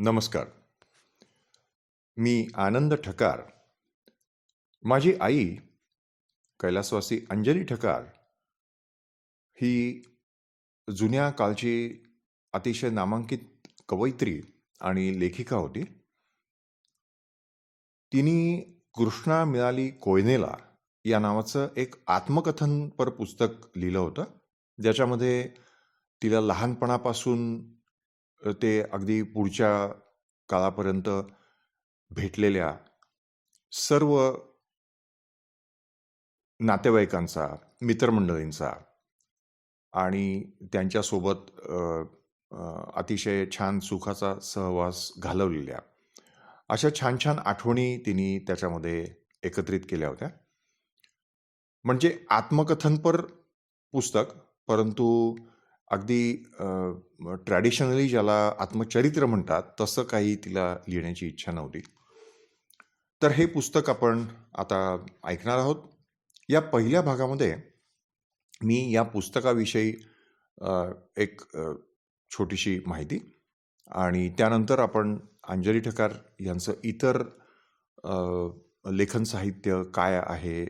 नमस्कार. मी आनंद ठकार. माझी आई कैलासवासी अंजली ठकार ही जुन्या काळची अतिशय नामांकित कवयित्री आणि लेखिका होती. तिने कृष्णा मिळाली कोयनेला या नावाचं एक आत्मकथनपर पुस्तक लिहिलं होतं, ज्याच्यामध्ये तिला लहानपणापासून ते अगदी पुढच्या काळापर्यंत भेटलेल्या सर्व नातेवाईकांचा, मित्रमंडळींचा आणि त्यांच्यासोबत अतिशय छान सुखाचा सहवास घालवलेल्या अशा छान छान आठवणी तिने त्याच्यामध्ये एकत्रित केल्या होत्या. म्हणजे आत्मकथनपर पुस्तक, परंतु अगदी ट्रॅडिशनली ज्याला आत्मचरित्र म्हणतात तसं काही तिला लिहिण्याची इच्छा नव्हती. तर हे पुस्तक आपण आता ऐकणार आहोत. या पहिल्या भागामध्ये मी या पुस्तकाविषयी एक छोटीशी माहिती आणि त्यानंतर आपण अंजली ठकार यांचं इतर लेखन साहित्य काय आहे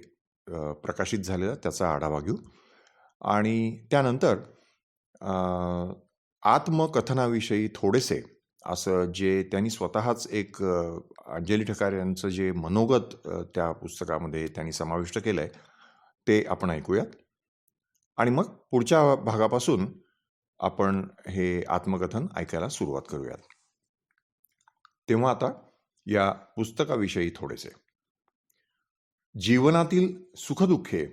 प्रकाशित झालेलं त्याचा आढावा घेऊ आणि त्यानंतर आत्मकथनाविषयी थोडेसे असं जे त्यांनी स्वतःच एक अंजली ठकार यांचं जे मनोगत त्या पुस्तकामध्ये त्यांनी समाविष्ट केलं आहे ते आपण ऐकूयात आणि मग पुढच्या भागापासून आपण हे आत्मकथन ऐकायला सुरुवात करूयात. तेव्हा आता या पुस्तकाविषयी थोडेसे. जीवनातील सुखदुःखे,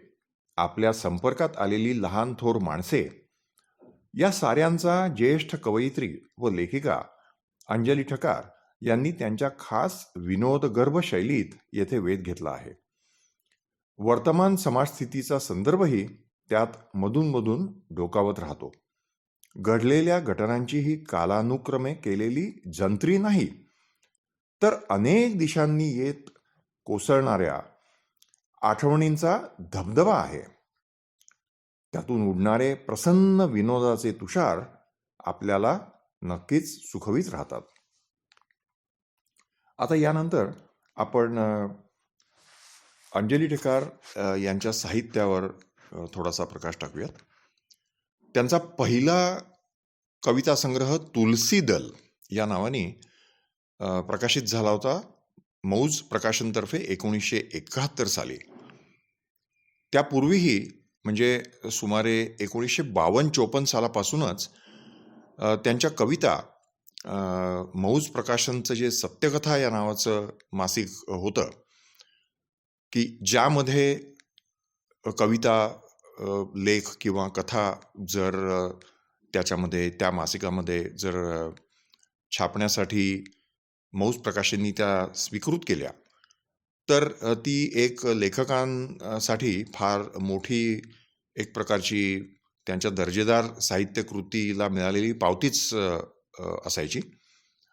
आपल्या संपर्कात आलेली लहान थोर माणसे या साऱ्यांचा ज्येष्ठ कवयित्री व लेखिका अंजली ठकार यांनी त्यांच्या खास विनोदगर्भ शैलीत येथे वेध घेतला आहे. वर्तमान समाजस्थितीचा संदर्भही त्यात मधून डोकावत राहतो. घडलेल्या घटनांची ही कालानुक्रमे केलेली जंत्री नाही, तर अनेक दिशांनी येत कोसळणाऱ्या आठवणींचा धबधबा आहे. त्यातून उडणारे प्रसन्न विनोदाचे तुषार आपल्याला नक्कीच सुखवीत राहतात. आता यानंतर आपण अंजली ठकार यांच्या साहित्यावर थोडासा प्रकाश टाकूयात. त्यांचा पहिला कविता संग्रह तुलसी दल या नावाने प्रकाशित झाला होता मौज प्रकाशनतर्फे 1971 साली. त्यापूर्वीही म्हणजे सुमारे 1952-54 सालापासूनच त्यांच्या कविता मौज प्रकाशनचं जे सत्यकथा या नावाचं मासिक होतं की ज्यामध्ये कविता, लेख किंवा कथा जर त्याच्यामध्ये त्या मासिकामध्ये जर छापण्यासाठी मौज प्रकाशननी त्या स्वीकृत केल्या तर ती एक लेखकांसाठी फार मोठी एक प्रकारची त्यांच्या दर्जेदार साहित्यकृतीला मिळालेली पावतीच असायची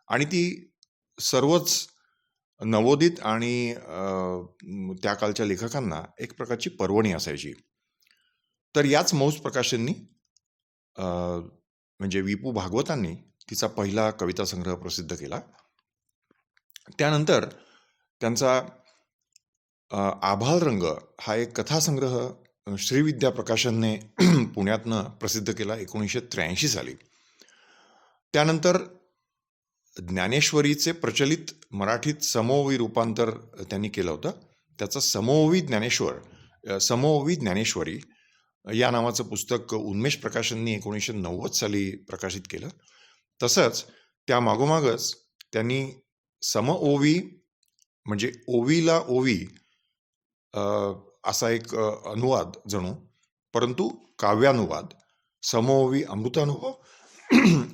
आणि ती सर्वच नवोदित आणि त्या कालच्या लेखकांना एक प्रकारची पर्वणी असायची. तर याच मौज प्रकाशननी म्हणजे विपू भागवतांनी तिचा पहिला कविता संग्रह प्रसिद्ध केला. त्यानंतर त्यांचा आभाळ रंग हा एक कथासंग्रह श्रीविद्या प्रकाशनने पुण्यातनं प्रसिद्ध केला 1983 साली. त्यानंतर ज्ञानेश्वरीचे प्रचलित मराठीत समोवी रूपांतर त्यांनी केलं होतं. त्याचं समोवी ज्ञानेश्वरी या नावाचं पुस्तक उन्मेष प्रकाशननी 1990 साली प्रकाशित केलं. तसंच त्या मागोमागच त्यांनी समओवी म्हणजे ओवीला ओवी असा एक अनुवाद जणू, परंतु काव्यानुवाद समओवी अमृतानुभव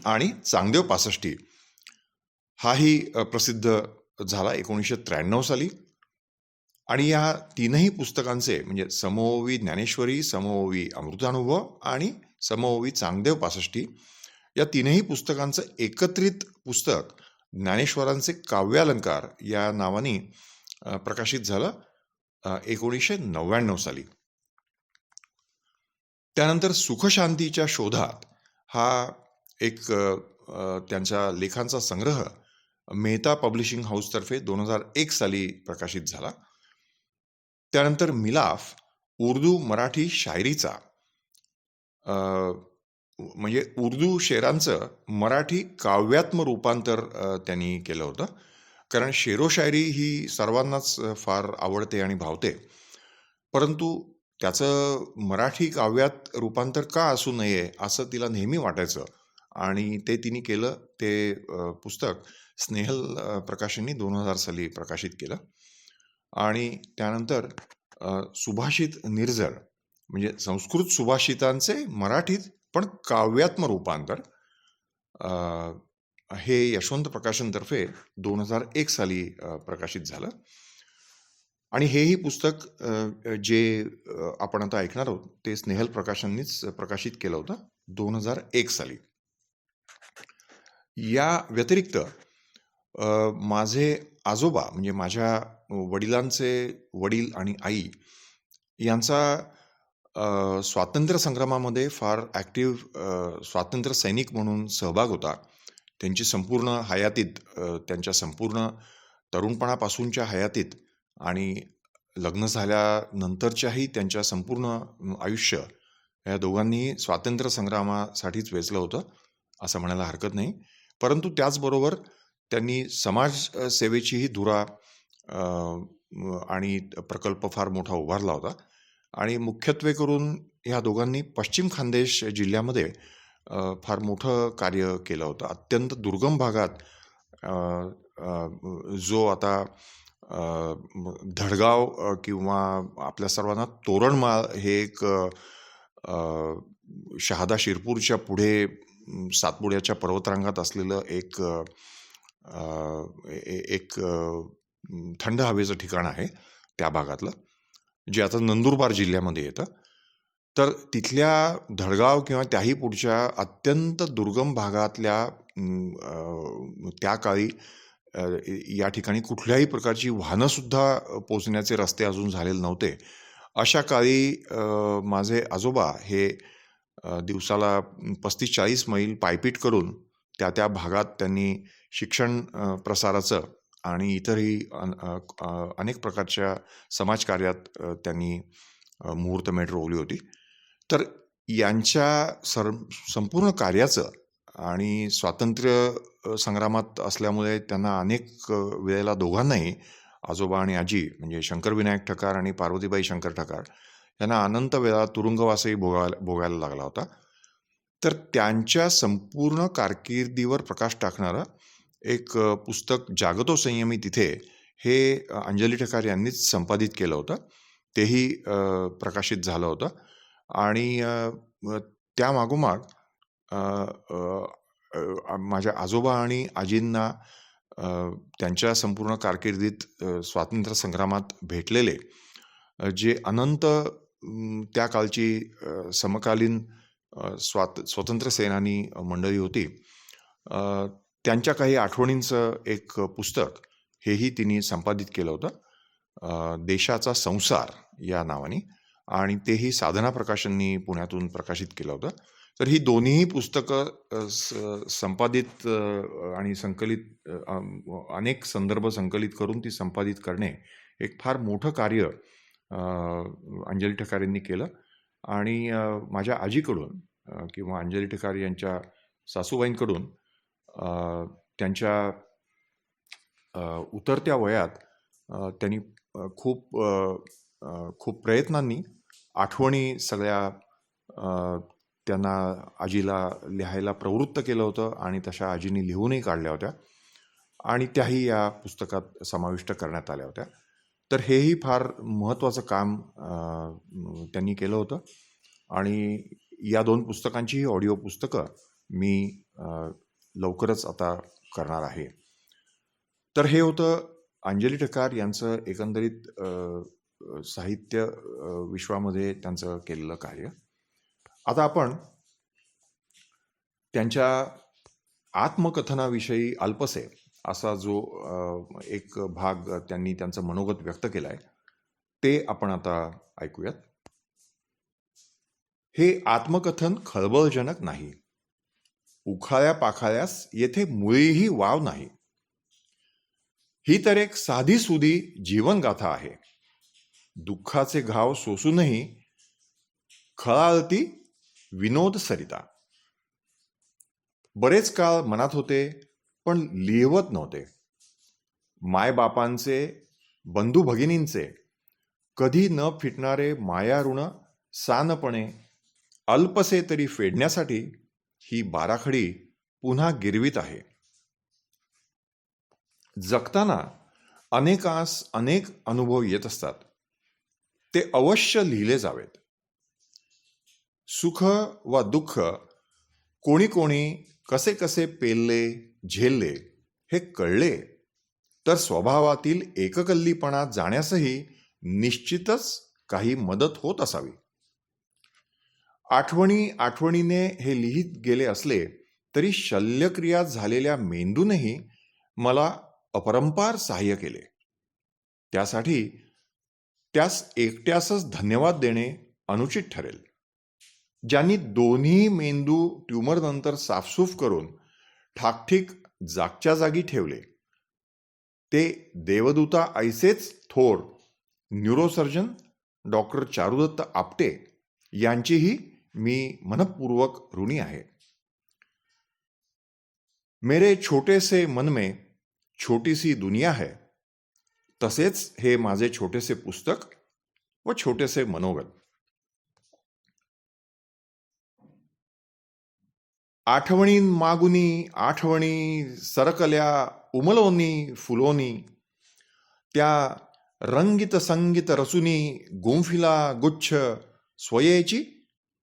आणि चांगदेव पासष्टी हाही प्रसिद्ध झाला 1993 साली. आणि या तीनही पुस्तकांचे म्हणजे समओवी ज्ञानेश्वरी, समओवी अमृतानुभव आणि समओवी चांगदेव पासष्टी या तीनही पुस्तकांचं एकत्रित पुस्तक ज्ञानेश्वरांचे काव्यालंकार या नावाने प्रकाशित झालं 1999 साली. त्यानंतर सुखशांतीच्या शोधात हा एक त्यांच्या लेखांचा संग्रह मेहता पब्लिशिंग हाऊसतर्फे 2001 साली प्रकाशित झाला. त्यानंतर मिलाफ उर्दू मराठी शायरीचा म्हणजे उर्दू शेरांचं मराठी काव्यात्म रूपांतर त्यांनी केलं होतं. कारण शेरोशायरी ही सर्वांनाच फार आवडते आणि भावते. परंतु त्याचं मराठी काव्यात रूपांतर का असू नये असं तिला नेहमी वाटायचं आणि ते तिने केलं. ते पुस्तक स्नेहल प्रकाशननी 2000 साली प्रकाशित केलं. आणि त्यानंतर सुभाषित निर्झर म्हणजे संस्कृत सुभाषितांचे मराठीत पण काव्यात्म रूपांतर हे यशवंत प्रकाशनतर्फे 2001 साली प्रकाशित झालं. आणि हेही पुस्तक जे आपण आता ऐकणार आहोत ते स्नेहल प्रकाशननीच प्रकाशित केलं होतं 2001 साली. या व्यतिरिक्त माझे आजोबा म्हणजे माझ्या वडिलांचे वडील आणि आई यांचा स्वातंत्र्य संग्रामामध्ये फार ॲक्टिव्ह स्वातंत्र्य सैनिक म्हणून सहभाग होता. त्यांची संपूर्ण हयातीत त्यांच्या संपूर्ण तरुणपणापासूनच्या हयातीत आणि लग्न झाल्यानंतरच्याही त्यांच्या संपूर्ण आयुष्य या दोघांनीही स्वातंत्र्य संग्रामासाठीच वेचलं होतं असं म्हणायला हरकत नाही. परंतु त्याचबरोबर त्यांनी समाजसेवेचीही धुरा आणि प्रकल्प फार मोठा उभारला होता. आणि मुख्यत्वे करून ह्या दोघांनी पश्चिम खानदेश जिल्ह्यामध्ये फार मोठं कार्य केलं होतं. अत्यंत दुर्गम भागात जो आता धडगाव किंवा आपल्या सर्वांना तोरणमाळ हे एक शहादा शिरपूरच्या पुढे सातपुड्याच्या पर्वतरांगात असलेलं एक थंड हवेचं ठिकाण आहे त्या भागातलं, जे आता नंदुरबार जिल्ह्यामध्ये येतं. तर तिथल्या धडगाव किंवा त्याही पुढच्या अत्यंत दुर्गम भागातल्या त्या काळी या ठिकाणी कुठल्याही प्रकारची वाहनंसुद्धा पोचण्याचे रस्ते अजून झालेले नव्हते. अशा काळी माझे आजोबा हे दिवसाला 35-40 मैल पायपीट करून त्या भागात त्यांनी शिक्षण प्रसाराचं आणि इतरही अनेक प्रकारच्या समाजकार्यात त्यांनी मुहूर्तमेढ रोवली होती. तर यांच्या संपूर्ण कार्याचं आणि स्वातंत्र्य संग्रामात असल्यामुळे त्यांना अनेक वेळेला दोघांनाही आजोबा आणि आजी म्हणजे शंकरविनायक ठकार आणि पार्वतीबाई शंकर ठकार यांना अनंत वेळा तुरुंगवासही भोगायला लागला होता. तर त्यांच्या संपूर्ण कारकिर्दीवर प्रकाश टाकणारं एक पुस्तक जागतो संयमी तिथे हे अंजली ठकार यांनीच संपादित केलं होतं. तेही प्रकाशित झालं होतं. आणि त्या मागोमाग माझ्या आजोबा आणि आजींना त्यांच्या संपूर्ण कारकिर्दीत स्वातंत्र्य संग्रामात भेटलेले जे अनंत त्या काळची समकालीन स्वातंत्र्य सेनानी मंडळी होती, त्यांच्या काही आठवणींचं एक पुस्तक हेही तिने संपादित केलं होतं, देशाचा संसार या नावाने, आणि तेही साधना प्रकाशननी पुण्यातून प्रकाशित केलं होतं. तर ही दोन्ही पुस्तकं संपादित आणि संकलित अनेक संदर्भ संकलित करून ती संपादित करणे एक फार मोठं कार्य अंजली ठकार यांनी केलं. आणि माझ्या आजीकडून किंवा अंजली ठकार यांच्या सासूबाईंकडून त्यांच्या उतरत्या वयात त्यांनी खूप प्रयत्नांनी आठवणी सगळ्या त्यांना आजीला लिहायला प्रवृत्त केलं होतं आणि तशा आजीने लिहूनही काढल्या होत्या आणि त्याही या पुस्तकात समाविष्ट करण्यात आल्या होत्या. तर हेही फार महत्त्वाचं काम त्यांनी केलं होतं. आणि या 2 पुस्तकांचीही ऑडिओ पुस्तकं मी लवकरच आता करणार आहे. तर हे होतं अंजली ठकार यांचं एकंदरीत साहित्य विश्वामध्ये त्यांचं केलेलं कार्य. आता आपण त्यांच्या आत्मकथनाविषयी अल्पसे असा जो एक भाग त्यांनी त्यांचं मनोगत व्यक्त केलं आहे ते आपण आता ऐकूयात. हे आत्मकथन खळबळजनक नाही. उखाळ्या पाखाळ्यास येथे मुळीही वाव नाही. ही तर एक साधीसुधी जीवनगाथा आहे. दुःखाचे घाव सोसूनही खळाळती विनोद सरिता. बरेच काळ मनात होते, पण लिहवत नव्हते. मायबापांचे, बंधू भगिनींचे कधी न फिटणारे मायाऋण सानपणे अल्पसे तरी फेडण्यासाठी ही बाराखडी पुन्हा गिरवीत आहे. जगताना अनेकास अनेक अनुभव येत असतात. ते अवश्य लिहिले जावेत. सुख व दुःख कोणी कोणी कसे कसे पेलले, झेलले हे कळले तर स्वभावातील एककल्लीपणा जाण्यासही निश्चितच काही मदत होत असावी. आठवणीने हे लिहित गेले असले तरी शल्यक्रिया झालेल्या मेंदूनेही मला अपरंपार सहाय्य केले. त्यासाठी त्यास एकट्यासच धन्यवाद देणे अनुचित ठरेल. ज्यांनी दोन्ही मेंदू ट्यूमरनंतर साफसूफ करून ठाकठीक जागच्या जागी ठेवले ते देवदूता ऐसेच थोर न्यूरोसर्जन डॉक्टर चारुदत्त आपटे यांचीही मी मनपूर्वक ऋणी आहे. मेरे छोटे से मन में छोटी सी दुनिया है, तसेच हे माझे छोटेसे पुस्तक व छोटेसे मनोगत. आठवणींमागुनी आठवणी सरकल्या उमलोनी फुलोनी, त्या रंगित संगीत रसुनी गुंफिला गुच्छ स्वयेची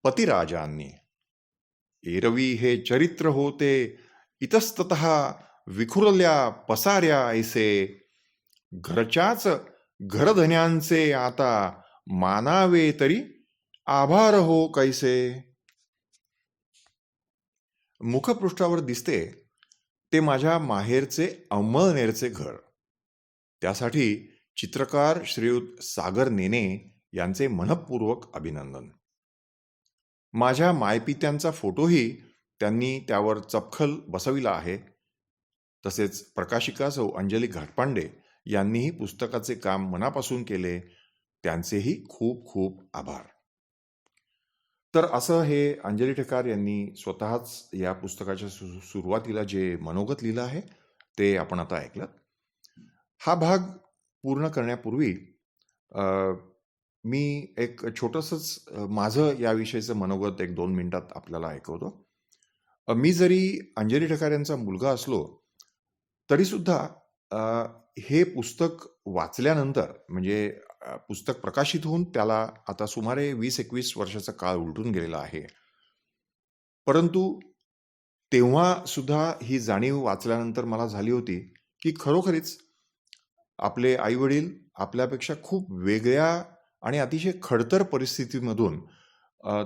पतिराजांनी. एरवी हे चरित्र होते इतस्ततः विखुरल्या पसाऱ्या ऐसे, घरच्याच घरधन्यांचे आता मानावे तरी आभार हो कैसे. मुखपृष्ठावर दिसते ते माझ्या माहेरचे अंमळनेरचे घर. त्यासाठी चित्रकार श्रीयुत सागर नेने यांचे मनपूर्वक अभिनंदन. माझ्या मायपित्यांचा फोटोही त्यांनी त्यावर चपखल बसविला आहे. तसेच प्रकाशिका सौ अंजली घाटपांडे यांनीही पुस्तकाचे काम मनापासून केले. त्यांचेही खूप खूप आभार. तर असं हे अंजली ठेकार यांनी स्वतःच या पुस्तकाच्या सुरुवातीला जे मनोगत लिहिलं आहे ते आपण आता ऐकलं. हा भाग पूर्ण करण्यापूर्वी मी एक छोटंसंच माझं याविषयीचं मनोगत 1-2 मिनिटात आपल्याला ऐकवतो. मी जरी अंजली ठेकार यांचा मुलगा असलो तरीसुद्धा हे पुस्तक वाचल्यानंतर म्हणजे पुस्तक प्रकाशित होऊन त्याला आता सुमारे 20-21 वर्षाचा काळ उलटून गेलेला आहे. परंतु तेव्हा सुद्धा ही जाणीव वाचल्यानंतर मला झाली होती की खरोखरीच आपले आईवडील आपल्यापेक्षा खूप वेगळ्या आणि अतिशय खडतर परिस्थितीमधून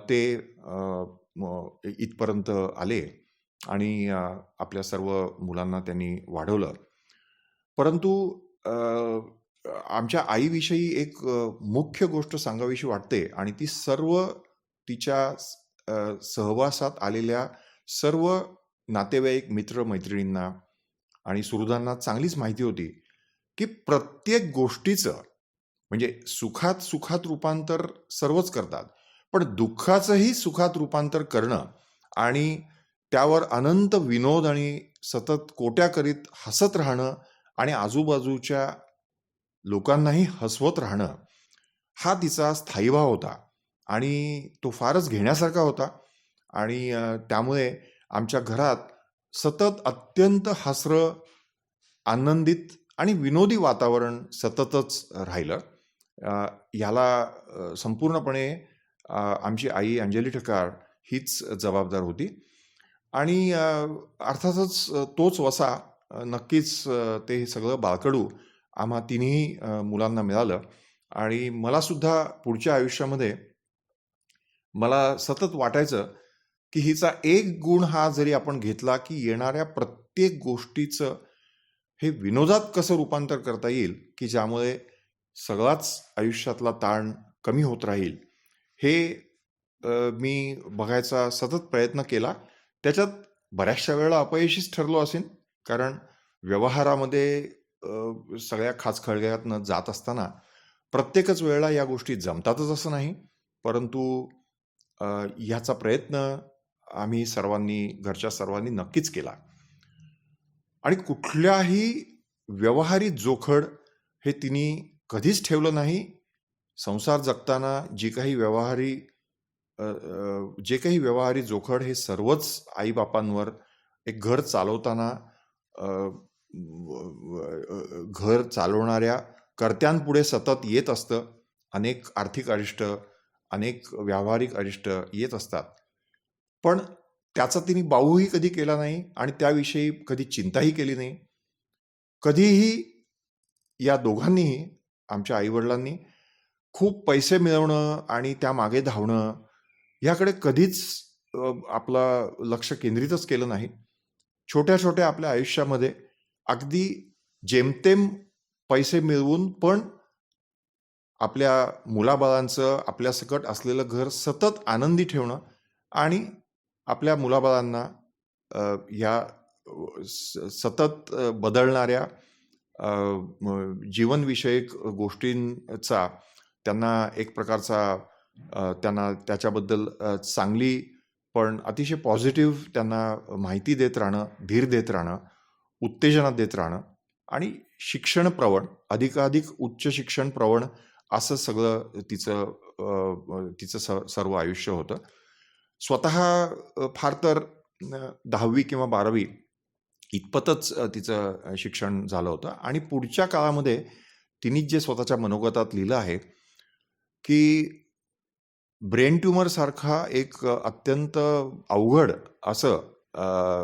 ते इथपर्यंत आले आणि आपल्या सर्व मुलांना त्यांनी वाढवलं. परंतु आमच्या आईविषयी एक मुख्य गोष्ट सांगावीशी वाटते आणि ती सर्व तिच्या सहवासात आलेल्या सर्व नातेवाईक मित्र मैत्रिणींना आणि सुहृदांना चांगलीच माहिती होती की प्रत्येक गोष्टीचं म्हणजे सुखात रूपांतर सर्वच करतात, पण दुःखाचंही सुखात रूपांतर करणं आणि त्यावर अनंत विनोद आणि सतत कोट्या करीत हसत राहणं आणि आजूबाजूच्या लोकांनाही हसवत राहणं हा तिचा स्थायीभाव होता आणि तो फारच घेण्यासारखा होता. आणि त्यामुळे आमच्या घरात सतत अत्यंत हसरं, आनंदित आणि विनोदी वातावरण सततच राहिलं. याला संपूर्णपणे आमची आई अंजली ठेकार हीच जबाबदार होती. आणि अर्थातच तोच वसा नक्कीच ते सगळं बाळकडू आम्हा तिन्ही मुलांना मिळालं. आणि मलासुद्धा पुढच्या आयुष्यामध्ये मला सतत वाटायचं की हिचा एक गुण हा जरी आपण घेतला की येणाऱ्या प्रत्येक गोष्टीचं हे विनोदात कसं रूपांतर करता येईल की ज्यामुळे सगळाच आयुष्यातला ताण कमी होत राहील, हे मी बघायचा सतत प्रयत्न केला. त्याच्यात बऱ्याचशा वेळेला अपयशीच ठरलो असेन, कारण व्यवहारामध्ये सगळ्या खाचखळग्यातनं जात असताना प्रत्येकच वेळेला या गोष्टी जमतातच असं नाही, परंतु ह्याचा प्रयत्न आम्ही सर्वांनी, घरच्या सर्वांनी नक्कीच केला. आणि कुठल्याही व्यवहारी जोखड हे तिने कधीच ठेवलं नाही. संसार जगताना जे काही व्यवहारी जोखड हे सर्वच आईबापांवर, एक घर चालवताना घर चालवणाऱ्या कर्त्यांपुढे सतत येत असतं. अनेक आर्थिक अरिष्ट, अनेक व्यावहारिक अरिष्ट येत असतात, पण त्याचा तिने बाऊही कधी केला नाही आणि त्याविषयी कधी चिंताही केली नाही. कधीही या दोघांनीही, आमच्या आईवडिलांनी, खूप पैसे मिळवणं आणि त्यामागे धावणं ह्याकडे कधीच आपलं लक्ष केंद्रितच केलं नाही. छोट्या छोट्या आपल्या आयुष्यामध्ये अगदी जेमतेम पैसे मिळवून पण आपल्या मुलाबाळांचं, आपल्या सकट असलेलं घर सतत आनंदी ठेवणं आणि आपल्या मुलाबाळांना ह्या सतत बदलणाऱ्या जीवनविषयक गोष्टींचा त्यांना एक प्रकारचा त्यांना त्याच्याबद्दल चांगली पण अतिशय पॉझिटिव्ह त्यांना माहिती देत राहणं, धीर देत राहणं, उत्तेजना देत राहणं आणि शिक्षण प्रवण, अधिकाधिक उच्च शिक्षण प्रवण असं सगळं तिचं सर्व आयुष्य होतं. स्वतः फार तर 10वी किंवा 12वी इतपतच तिचं शिक्षण झालं होतं आणि पुढच्या काळामध्ये तिने जे स्वतःच्या मनोगतात लिहिलं आहे की ब्रेन ट्यूमर सारखा एक अत्यंत अवघड असं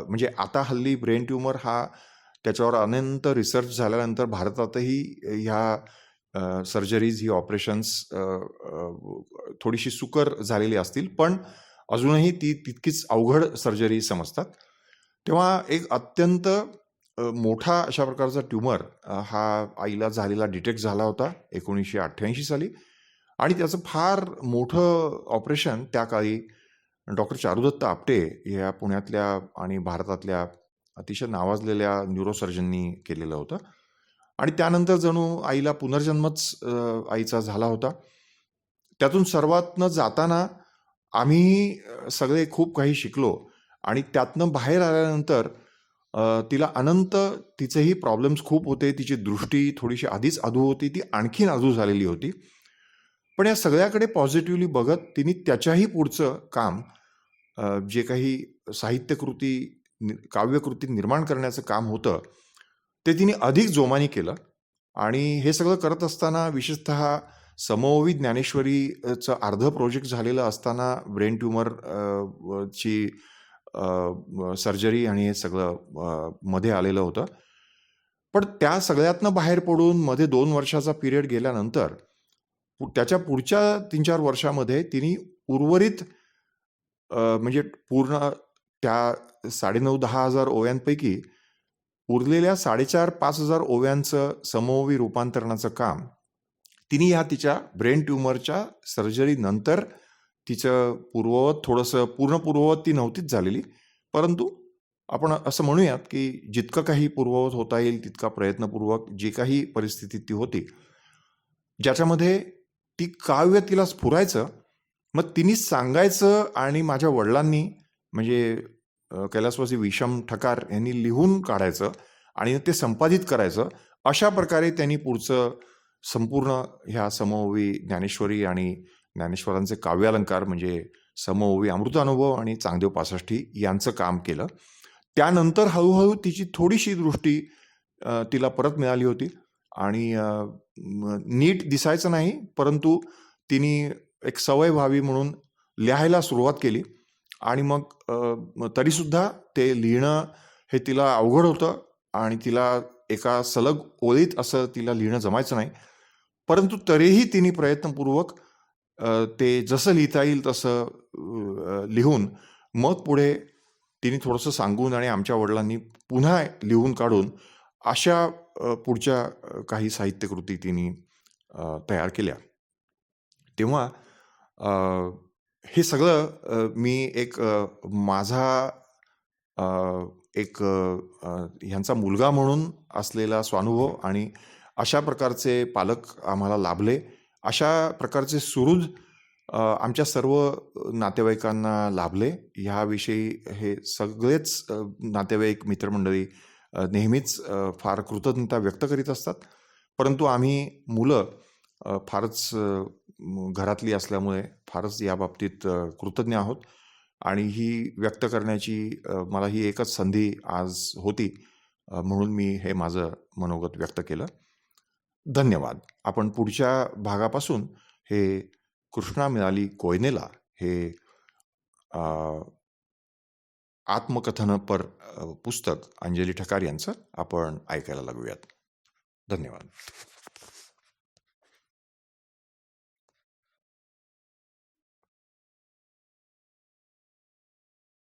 म्हणजे आता हल्ली ब्रेन ट्यूमर हा त्याच्यावर अनंत रिसर्च झाल्यानंतर भारतातही ह्या सर्जरीज, ही ऑपरेशन्स थोडीशी सुकर झालेली असतील, पण अजूनही ती तितकीच अवघड सर्जरी समजतात. तेव्हा एक अत्यंत मोठा अशा प्रकारचा ट्यूमर हा आईला झालेला डिटेक्ट झाला होता 1988 साली आणि त्याचं फार मोठं ऑपरेशन त्या काळी डॉक्टर चारुदत्त आपटे या पुण्यातल्या आणि भारतातल्या अतिशय नावाजलेल्या न्यूरोसर्जननी केलेलं होतं आणि त्यानंतर जणू आईला पुनर्जन्मच आईचा झाला होता. त्यातून सर्वात न जाताना आम्ही सगळे खूप काही शिकलो आणि त्यातनं बाहेर आल्यानंतर तिला तिचेही प्रॉब्लेम्स खूप होते. तिची दृष्टी थोडीशी आधीच अधू होती, ती आणखीन अधू झालेली होती. पण या सगळ्याकडे पॉझिटिव्हली बघत तिने त्याच्याही पुढचं काम, जे काही साहित्यकृती, काव्यकृती निर्माण करण्याचं काम होतं ते तिने अधिक जोमाने केलं आणि हे सगळं करत असताना विशेषतः समओवी ज्ञानेश्वरीचं अर्ध प्रोजेक्ट झालेलं असताना ब्रेन ट्यूमर ची सर्जरी आणि हे सगळं मध्ये आलेलं होतं. पण त्या सगळ्यातनं बाहेर पडून मध्ये 2 वर्षाचा पिरियड गेल्यानंतर त्याच्या पुढच्या 3-4 वर्षामध्ये तिने उर्वरित म्हणजे पूर्ण त्या 9,500-10,000 हजार ओव्यांपैकी उरलेल्या 4,500-5,000 ओव्यांचं समओवी रूपांतरणाचं काम तिने या तिच्या ब्रेन ट्यूमरच्या सर्जरी नंतर तिचं पूर्ण पूर्ववत ती नव्हतीच झालेली, परंतु आपण असं म्हणूयात की जितकं काही पूर्ववत होता येईल तितका प्रयत्नपूर्वक जी काही परिस्थिती ती होती, ज्याच्यामध्ये ती काव्य तिला स्फुरायचं, मग तिने सांगायचं आणि माझ्या वडिलांनी म्हणजे कैलासवासी विषम ठकार यांनी लिहून काढायचं आणि ते संपादित करायचं. अशा प्रकारे त्यांनी पुढचं संपूर्ण ह्या समओवी ज्ञानेश्वरी आणि ज्ञानेश्वरांचे काव्यालंकार म्हणजे समओवी अमृतानुभव आणि चांगदेव पासष्टी यांचं काम केलं. त्यानंतर हळूहळू तिची थोडीशी दृष्टी तिला परत मिळाली होती आणि नीट दिसायचं नाही, परंतु तिने एक सवय व्हावी म्हणून लिहायला सुरुवात केली आणि मग तरीसुद्धा ते लिहिणं हे तिला अवघड होतं आणि तिला एका सलग ओळीत असं तिला लिहिणं जमायचं नाही, परंतु तरीही तिने प्रयत्नपूर्वक ते जसं लिहिता येईल तसं लिहून मग पुढे तिने थोडंसं सांगून आणि आमच्या वडिलांनी पुन्हा लिहून काढून अशा पुढच्या काही साहित्यकृती तिने तयार केल्या. तेव्हा हे सगळं मी एक माझा एक ह्यांचा मुलगा म्हणून असलेला स्वानुभव आणि अशा प्रकारचे पालक आम्हाला लाभले. अशा प्रकारचे सुहृद आमच्या सर्व नातेवाईकांना लाभले. ह्याविषयी हे सगळेच नातेवाईक मित्रमंडळी नेहमीच फार कृतज्ञता व्यक्त करीत असतात. परंतु आम्ही मुलं फारच घरातली असल्यामुळे फारच याबाबतीत कृतज्ञ आहोत आणि ही व्यक्त करण्याची मला ही एकच संधी आज होती, म्हणून मी हे माझं मनोगत व्यक्त केलं. धन्यवाद. आपण पुढच्या भागापासून हे कृष्णा मिळाली कोयनेला हे आत्मकथनपर पुस्तक अंजली ठकार यांचं आपण ऐकायला लागूयात. धन्यवाद.